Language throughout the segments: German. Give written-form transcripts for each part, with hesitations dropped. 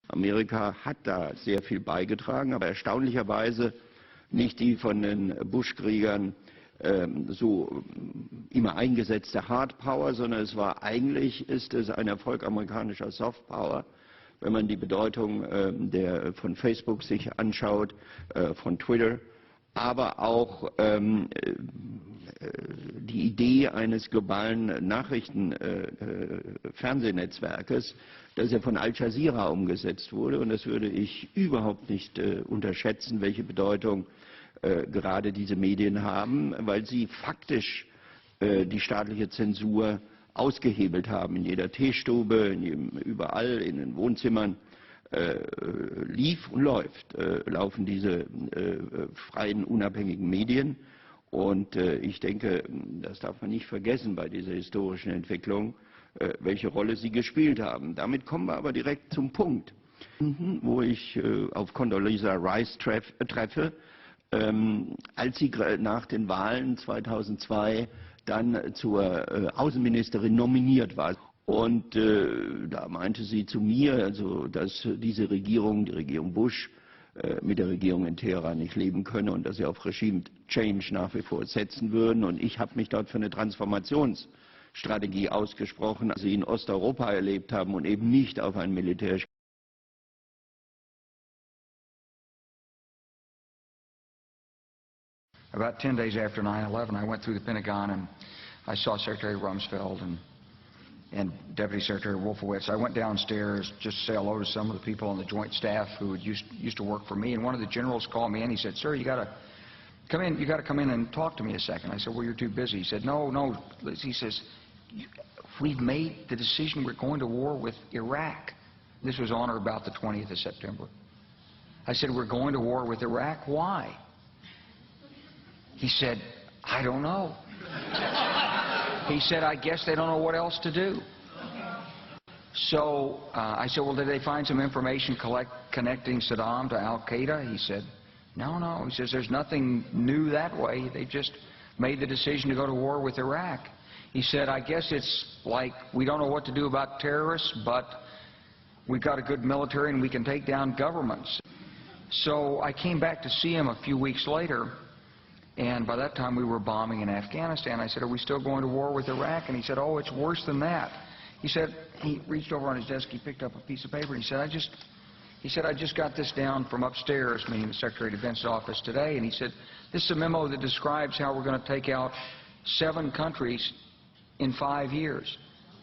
Amerika hat da sehr viel beigetragen, aber erstaunlicherweise nicht die von den Bush-Kriegern so immer eingesetzte Hard Power, sondern ist es ein Erfolg amerikanischer Soft Power, wenn man die Bedeutung von Facebook sich anschaut, von Twitter, aber auch die Idee eines globalen Nachrichten-Fernsehnetzwerkes, das ja von Al Jazeera umgesetzt wurde, und das würde ich überhaupt nicht unterschätzen, welche Bedeutung gerade diese Medien haben, weil sie faktisch die staatliche Zensur ausgehebelt haben. In jeder Teestube, überall in den Wohnzimmern laufen diese freien, unabhängigen Medien. Und ich denke, das darf man nicht vergessen bei dieser historischen Entwicklung, welche Rolle sie gespielt haben. Damit kommen wir aber direkt zum Punkt, wo ich auf Condoleezza Rice treffe, als sie nach den Wahlen 2002 dann zur Außenministerin nominiert war. Und da meinte sie zu mir, also, dass diese Regierung, die Regierung Bush, mit der Regierung in Teheran nicht leben könne und dass sie auf Regime Change nach wie vor setzen würden. Und ich habe mich dort für eine Transformationsstrategie ausgesprochen, die sie in Osteuropa erlebt haben und eben nicht auf ein militärisch. About 10 days after 9/11, I went through the Pentagon and I saw Secretary Rumsfeld and Deputy Secretary Wolfowitz. I went downstairs just to say hello to some of the people on the Joint Staff who used to work for me. And one of the generals called me and he said, "Sir, you got to come in. You got to come in and talk to me a second." I said, "Well, you're too busy." He said, "No." He says, "We've made the decision. We're going to war with Iraq." This was on or about the 20th of September. I said, "We're going to war with Iraq. Why?" He said, "I don't know." He said, "I guess they don't know what else to do." So I said, "Well, did they find some information connecting Saddam to Al-Qaeda?" He said, No. He says, "There's nothing new that way. They just made the decision to go to war with Iraq." He said, "I guess it's like we don't know what to do about terrorists, but we've got a good military and we can take down governments." So I came back to see him a few weeks later. And by that time, we were bombing in Afghanistan. I said, "Are we still going to war with Iraq?" And he said, "Oh, it's worse than that." He said, he reached over on his desk, he picked up a piece of paper, and he said, I just got this down from upstairs, meaning the Secretary of Defense's office today. And he said, "This is a memo that describes how we're going to take out 7 countries in 5 years,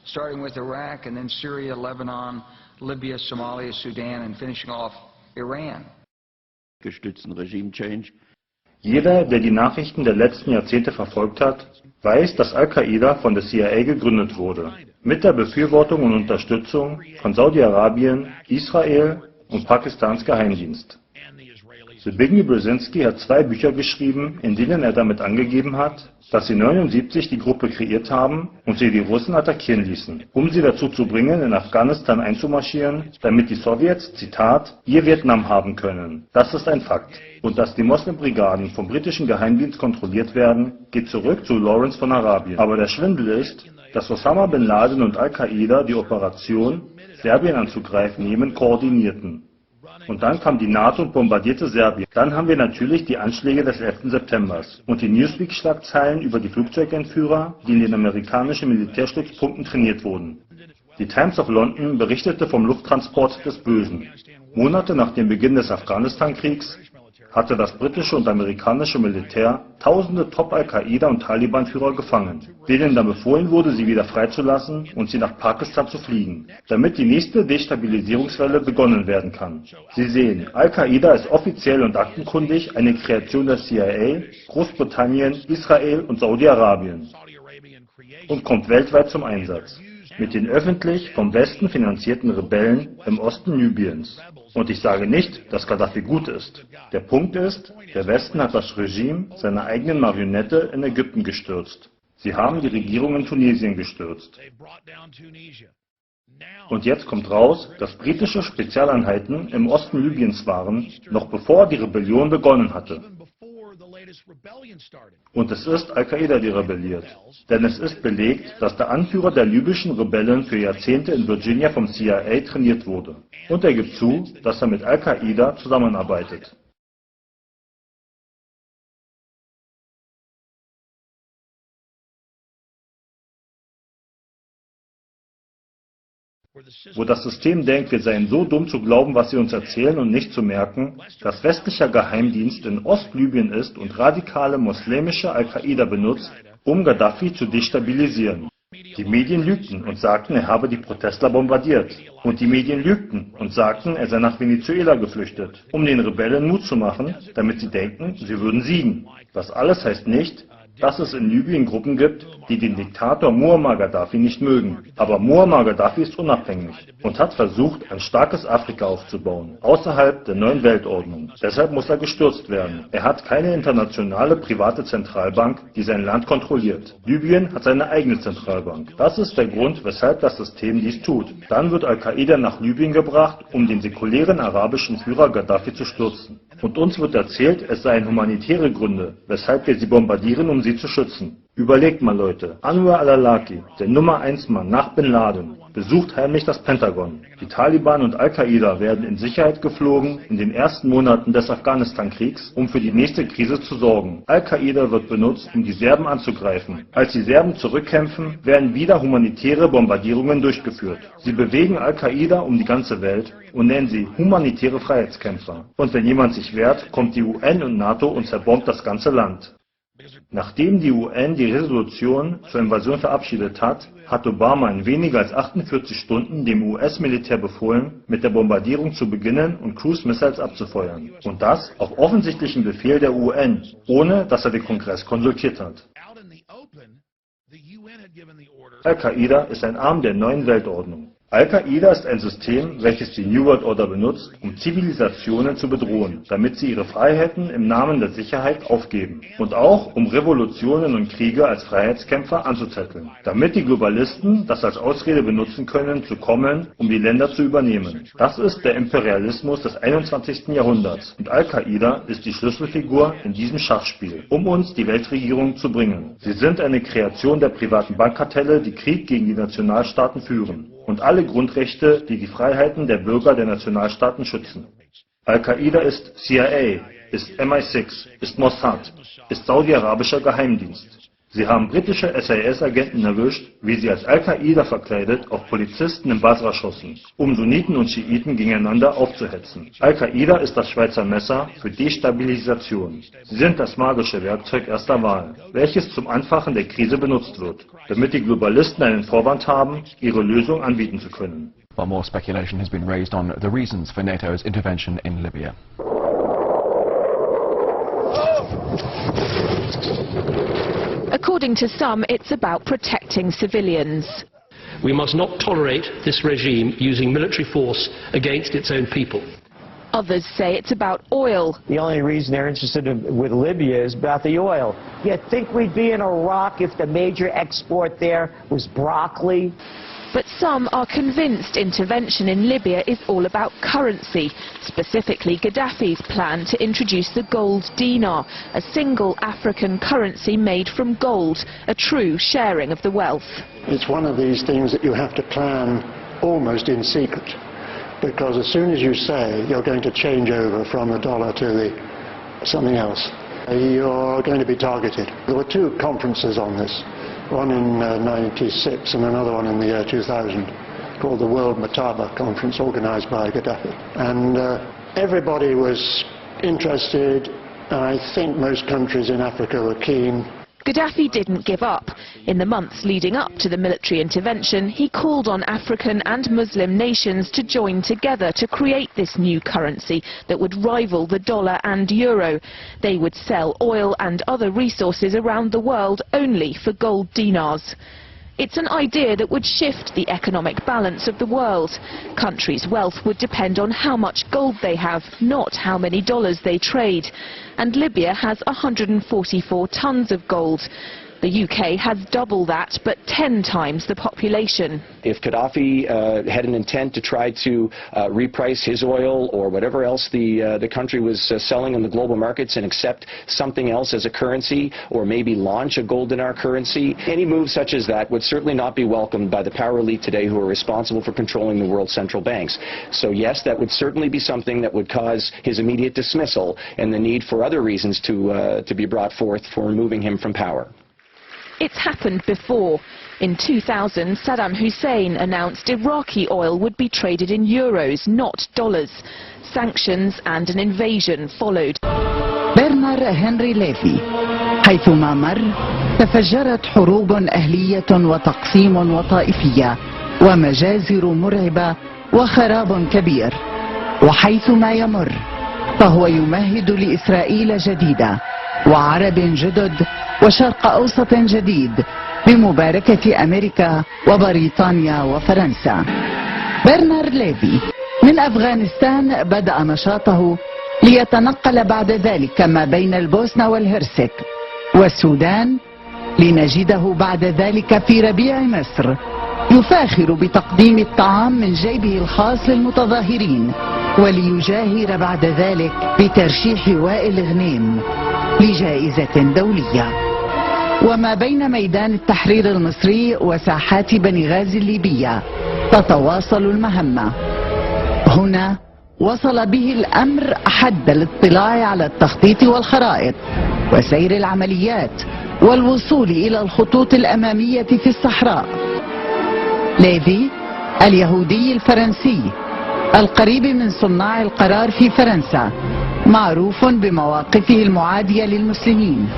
starting with Iraq and then Syria, Lebanon, Libya, Somalia, Sudan, and finishing off Iran." Gestützten Regime Change. Jeder, der die Nachrichten der letzten Jahrzehnte verfolgt hat, weiß, dass Al-Qaida von der CIA gegründet wurde, mit der Befürwortung und Unterstützung von Saudi-Arabien, Israel und Pakistans Geheimdienst. Zbigniew Brzezinski hat 2 Bücher geschrieben, in denen er damit angegeben hat, dass sie 1979 die Gruppe kreiert haben und sie die Russen attackieren ließen, um sie dazu zu bringen, in Afghanistan einzumarschieren, damit die Sowjets, Zitat, ihr Vietnam haben können. Das ist ein Fakt. Und dass die Moslem-Brigaden vom britischen Geheimdienst kontrolliert werden, geht zurück zu Lawrence von Arabien. Aber der Schwindel ist, dass Osama bin Laden und Al-Qaida die Operation, Serbien anzugreifen, Jemen koordinierten. Und dann kam die NATO und bombardierte Serbien. Dann haben wir natürlich die Anschläge des 11. September und die Newsweek-Schlagzeilen über die Flugzeugentführer, die in den amerikanischen Militärstützpunkten trainiert wurden. Die Times of London berichtete vom Lufttransport des Bösen. Monate nach dem Beginn des Afghanistan-Kriegs hatte das britische und amerikanische Militär tausende Top-Al-Qaida- und Taliban-Führer gefangen, denen dann befohlen wurde, sie wieder freizulassen und sie nach Pakistan zu fliegen, damit die nächste Destabilisierungswelle begonnen werden kann. Sie sehen, Al-Qaida ist offiziell und aktenkundig eine Kreation der CIA, Großbritannien, Israel und Saudi-Arabien und kommt weltweit zum Einsatz. Mit den öffentlich vom Westen finanzierten Rebellen im Osten Libyens. Und ich sage nicht, dass Gaddafi gut ist. Der Punkt ist, der Westen hat das Regime seiner eigenen Marionette in Ägypten gestürzt. Sie haben die Regierung in Tunesien gestürzt. Und jetzt kommt raus, dass britische Spezialeinheiten im Osten Libyens waren, noch bevor die Rebellion begonnen hatte. Und es ist Al-Qaida, die rebelliert. Denn es ist belegt, dass der Anführer der libyschen Rebellen für Jahrzehnte in Virginia vom CIA trainiert wurde. Und er gibt zu, dass er mit Al-Qaida zusammenarbeitet. Wo das System denkt, wir seien so dumm zu glauben, was sie uns erzählen und nicht zu merken, dass westlicher Geheimdienst in Ostlibyen ist und radikale muslimische Al-Qaida benutzt, um Gaddafi zu destabilisieren. Die Medien lügten und sagten, er habe die Protestler bombardiert. Und die Medien lügten und sagten, er sei nach Venezuela geflüchtet, um den Rebellen Mut zu machen, damit sie denken, sie würden siegen. Das alles heißt nicht, dass es in Libyen Gruppen gibt, die den Diktator Muammar Gaddafi nicht mögen. Aber Muammar Gaddafi ist unabhängig und hat versucht, ein starkes Afrika aufzubauen, außerhalb der neuen Weltordnung. Deshalb muss er gestürzt werden. Er hat keine internationale private Zentralbank, die sein Land kontrolliert. Libyen hat seine eigene Zentralbank. Das ist der Grund, weshalb das System dies tut. Dann wird Al-Qaida nach Libyen gebracht, um den säkulären arabischen Führer Gaddafi zu stürzen. Und uns wird erzählt, es seien humanitäre Gründe, weshalb wir sie bombardieren, um sie zu schützen. Überlegt mal, Leute, Anwar al-Awlaki, der Nummer 1 Mann nach Bin Laden, besucht heimlich das Pentagon. Die Taliban und Al-Qaida werden in Sicherheit geflogen in den ersten Monaten des Afghanistan-Kriegs, um für die nächste Krise zu sorgen. Al-Qaida wird benutzt, um die Serben anzugreifen. Als die Serben zurückkämpfen, werden wieder humanitäre Bombardierungen durchgeführt. Sie bewegen Al-Qaida um die ganze Welt und nennen sie humanitäre Freiheitskämpfer. Und wenn jemand sich wehrt, kommt die UN und NATO und zerbombt das ganze Land. Nachdem die UN die Resolution zur Invasion verabschiedet hat, hat Obama in weniger als 48 Stunden dem US-Militär befohlen, mit der Bombardierung zu beginnen und Cruise-Missiles abzufeuern. Und das auf offensichtlichen Befehl der UN, ohne dass er den Kongress konsultiert hat. Al-Qaida ist ein Arm der neuen Weltordnung. Al-Qaida ist ein System, welches die New World Order benutzt, um Zivilisationen zu bedrohen, damit sie ihre Freiheiten im Namen der Sicherheit aufgeben. Und auch, um Revolutionen und Kriege als Freiheitskämpfer anzuzetteln, damit die Globalisten das als Ausrede benutzen können, zu kommen, um die Länder zu übernehmen. Das ist der Imperialismus des 21. Jahrhunderts. Und Al-Qaida ist die Schlüsselfigur in diesem Schachspiel, um uns die Weltregierung zu bringen. Sie sind eine Kreation der privaten Bankkartelle, die Krieg gegen die Nationalstaaten führen. Und alle Grundrechte, die die Freiheiten der Bürger der Nationalstaaten schützen. Al-Qaida ist CIA, ist MI6, ist Mossad, ist saudi-arabischer Geheimdienst. Sie haben britische SAS-Agenten erwischt, wie sie als Al-Qaida verkleidet auf Polizisten in Basra schossen, um Sunniten und Schiiten gegeneinander aufzuhetzen. Al-Qaida ist das Schweizer Messer für Destabilisation. Sie sind das magische Werkzeug erster Wahl, welches zum Anfachen der Krise benutzt wird, damit die Globalisten einen Vorwand haben, ihre Lösung anbieten zu können. While more speculation has been raised on the reasons for NATO's intervention in Libya. According to some, it's about protecting civilians. We must not tolerate this regime using military force against its own people. Others say it's about oil. The only reason they're interested with Libya is about the oil. You think we'd be in Iraq if the major export there was broccoli? But some are convinced intervention in Libya is all about currency, specifically Gaddafi's plan to introduce the gold dinar, a single African currency made from gold, a true sharing of the wealth. It's one of these things that you have to plan almost in secret, because as soon as you say you're going to change over from the dollar to something else, you're going to be targeted. There were two conferences on this. One in 96 and another one in the year 2000, called the World Mataba Conference, organized by Gaddafi. And everybody was interested. I think most countries in Africa were keen. Gaddafi didn't give up. In the months leading up to the military intervention, he called on African and Muslim nations to join together to create this new currency that would rival the dollar and euro. They would sell oil and other resources around the world only for gold dinars. It's an idea that would shift the economic balance of the world. Countries' wealth would depend on how much gold they have, not how many dollars they trade. And Libya has 144 tons of gold. The UK has double that, but 10 times the population. If Gaddafi had an intent to try to reprice his oil or whatever else the country was selling in the global markets and accept something else as a currency, or maybe launch a gold dinar currency, any move such as that would certainly not be welcomed by the power elite today who are responsible for controlling the world's central banks. So yes, that would certainly be something that would cause his immediate dismissal and the need for other reasons to be brought forth for removing him from power. It's happened before. In 2000, Saddam Hussein announced Iraqi oil would be traded in euros, not dollars. Sanctions and an invasion followed. برنر هنري ليفي حيثما مر تفجرت حروب أهلية وتقسيم وطائفية ومجازر مرعبة وخراب كبير، وحيثما يمر فهو يمهد لإسرائيل جديدة وعرب جدد وشرق أوسط جديد بمباركة أمريكا وبريطانيا وفرنسا. برنر ليفي من أفغانستان بدأ نشاطه ليتنقل بعد ذلك ما بين البوسنة والهرسك والسودان، لنجده بعد ذلك في ربيع مصر يفاخر بتقديم الطعام من جيبه الخاص للمتظاهرين، وليجاهر بعد ذلك بترشيح وائل غنيم لجائزة دولية. وما بين ميدان التحرير المصري وساحات بنغازي الليبية تتواصل المهمة. هنا وصل به الأمر حد الاطلاع على التخطيط والخرائط وسير العمليات والوصول إلى الخطوط الأمامية في الصحراء. ليفي اليهودي الفرنسي القريب من صناع القرار في فرنسا، معروف بمواقفه المعادية للمسلمين،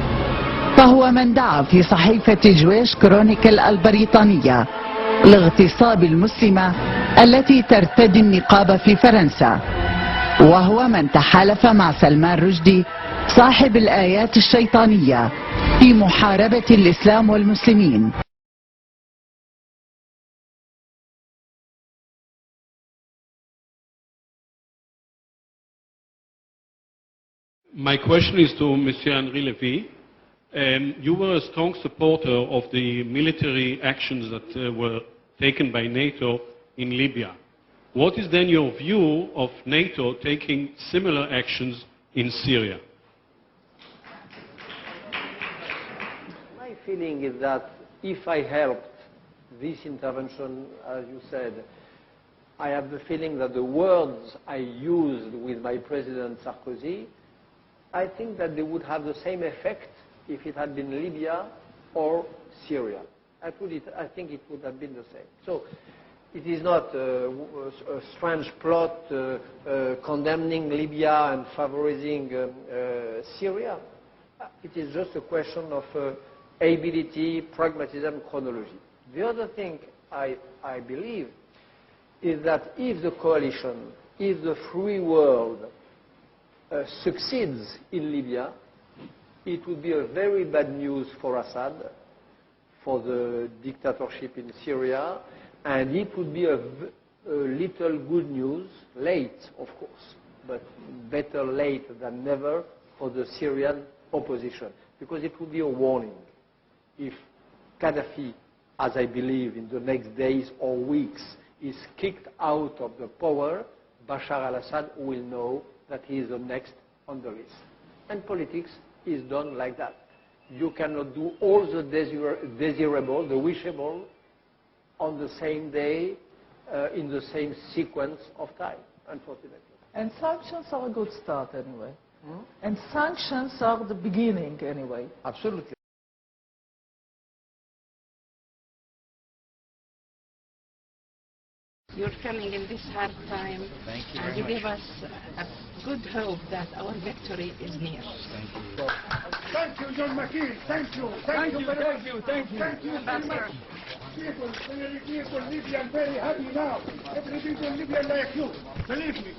فهو من دعا في صحيفة جويش كرونيكل البريطانية لاغتصاب المسلمة التي ترتدي النقاب في فرنسا، وهو من تحالف مع سلمان رشدي صاحب الآيات الشيطانية في محاربة الإسلام والمسلمين. My question is to Monsieur Henri Lévy. You were a strong supporter of the military actions that were taken by NATO in Libya. What is then your view of NATO taking similar actions in Syria? My feeling is that if I helped this intervention, as you said, I have the feeling that the words I used with my President Sarkozy, I think that they would have the same effect if it had been Libya or Syria. I think it would have been the same. So it is not a strange plot condemning Libya and favorizing Syria. It is just a question of ability, pragmatism, chronology. The other thing I believe is that if the coalition, if the free world succeeds in Libya, it would be a very bad news for Assad, for the dictatorship in Syria, and it would be a little good news, late of course, but better late than never for the Syrian opposition, because it would be a warning. If Gaddafi, as I believe in the next days or weeks, is kicked out of the power, Bashar al-Assad will know that he is the next on the list. And politics is done like that. You cannot do all the desirable, the wishable, on the same day, in the same sequence of time, unfortunately. And sanctions are a good start anyway. And sanctions are the beginning anyway. Absolutely. You're coming in this hard time, and you give us a good hope that our victory is near. Thank you. Thank you, John McKean. Thank you. Thank you very much. Thank you very much. People in Libya are very happy now. Every people in Libya like you. Believe me.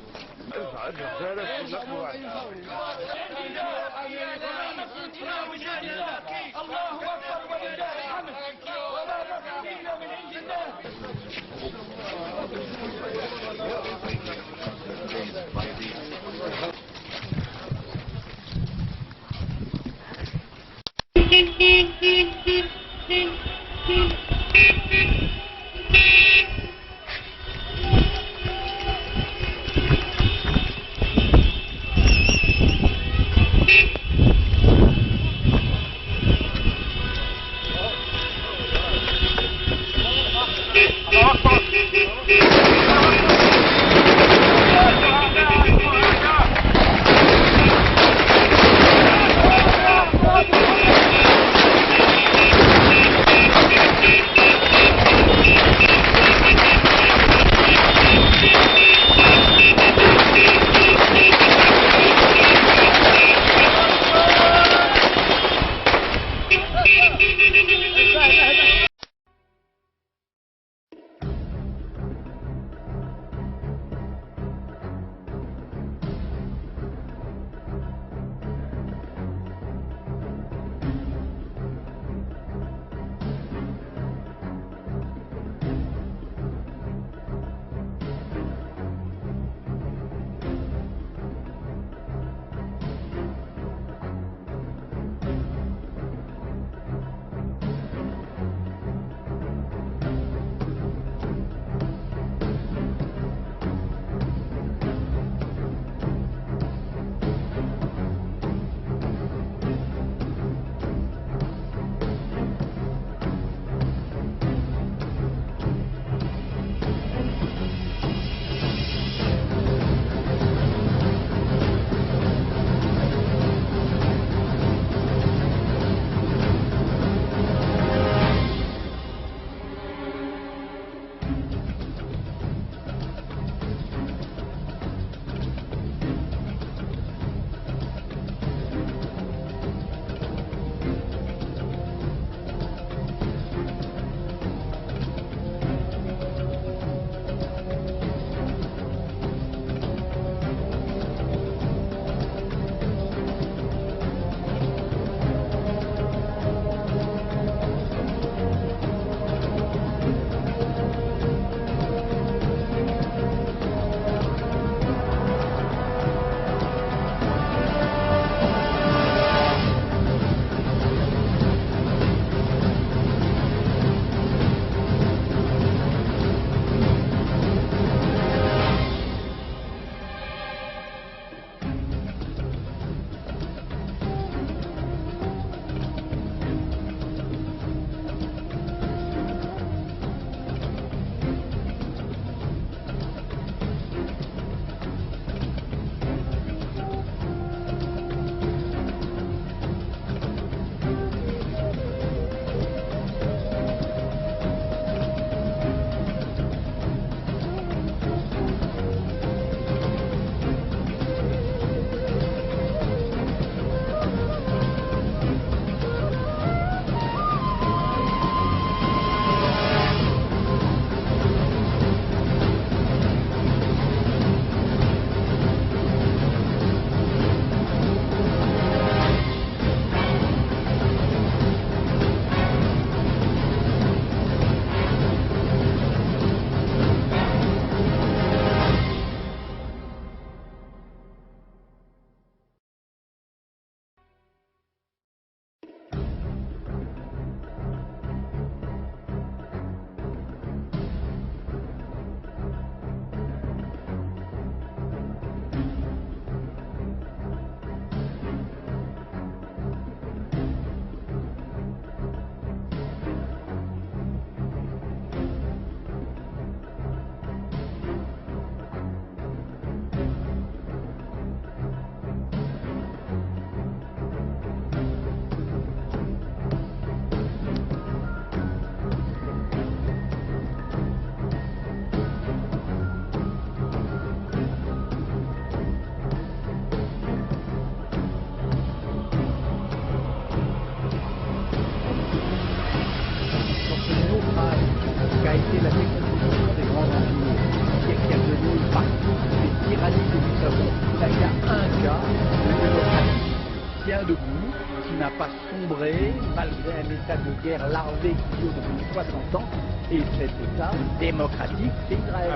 n'a pas sombré malgré un état de guerre larvé qui dure depuis 60 ans. Et cet état démocratique, c'est Israël.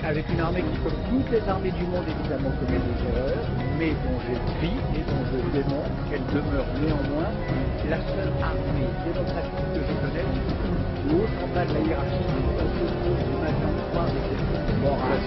Avec une armée qui, comme toutes les armées du monde, évidemment, commet des erreurs, mais dont j'écris et dont je démontre qu'elle demeure néanmoins la seule armée démocratique que je connaisse où, au sein de la hiérarchie, on se pose du matin au soir des questions de morale.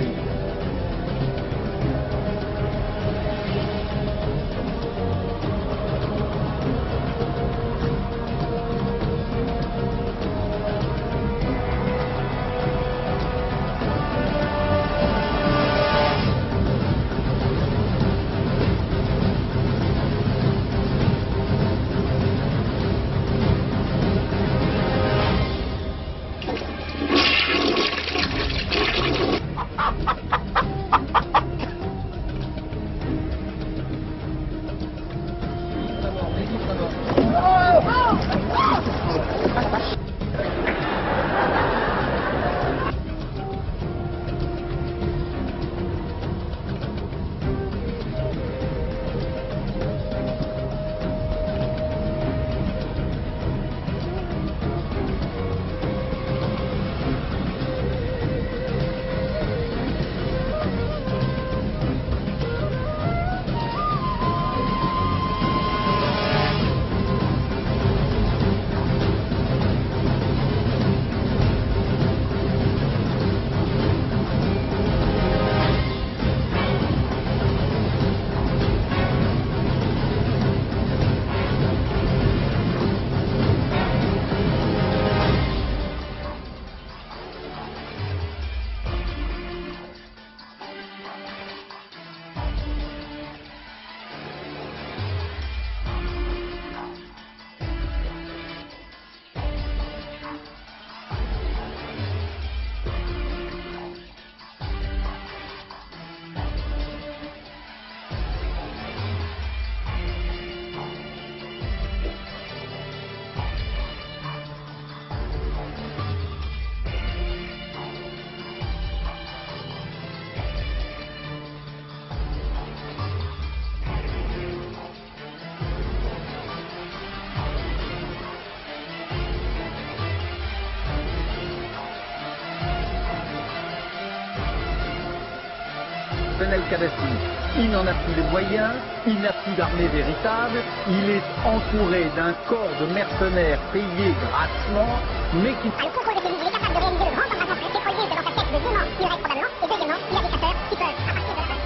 Il n'en a plus les moyens, il n'a plus d'armée véritable, il est entouré d'un corps de mercenaires payés grassement, mais qui... Le contrôle de ces lignes, il est capable de réaliser le grand embrasement pétrolier de dans sa tête. Deuxièmement, il reste probablement, et deuxièmement, il a des chasseurs qui peuvent, à partir de la...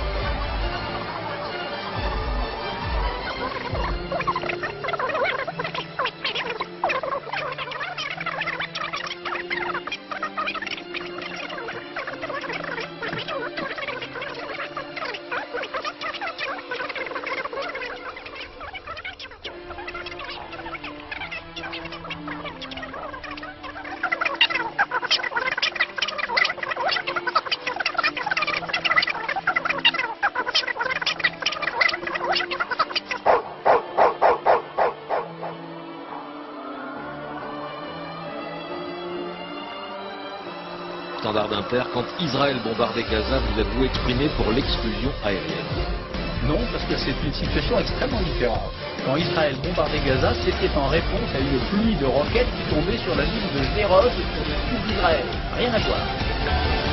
Standard d'Inter, quand Israël bombardait Gaza, vous êtes-vous exprimé pour l'exclusion aérienne? Non, parce que c'est une situation extrêmement différente. Quand Israël bombardait Gaza, c'était en réponse à une pluie de roquettes qui tombaient sur la ville de Sderot, sur le sud d'Israël. Rien à voir.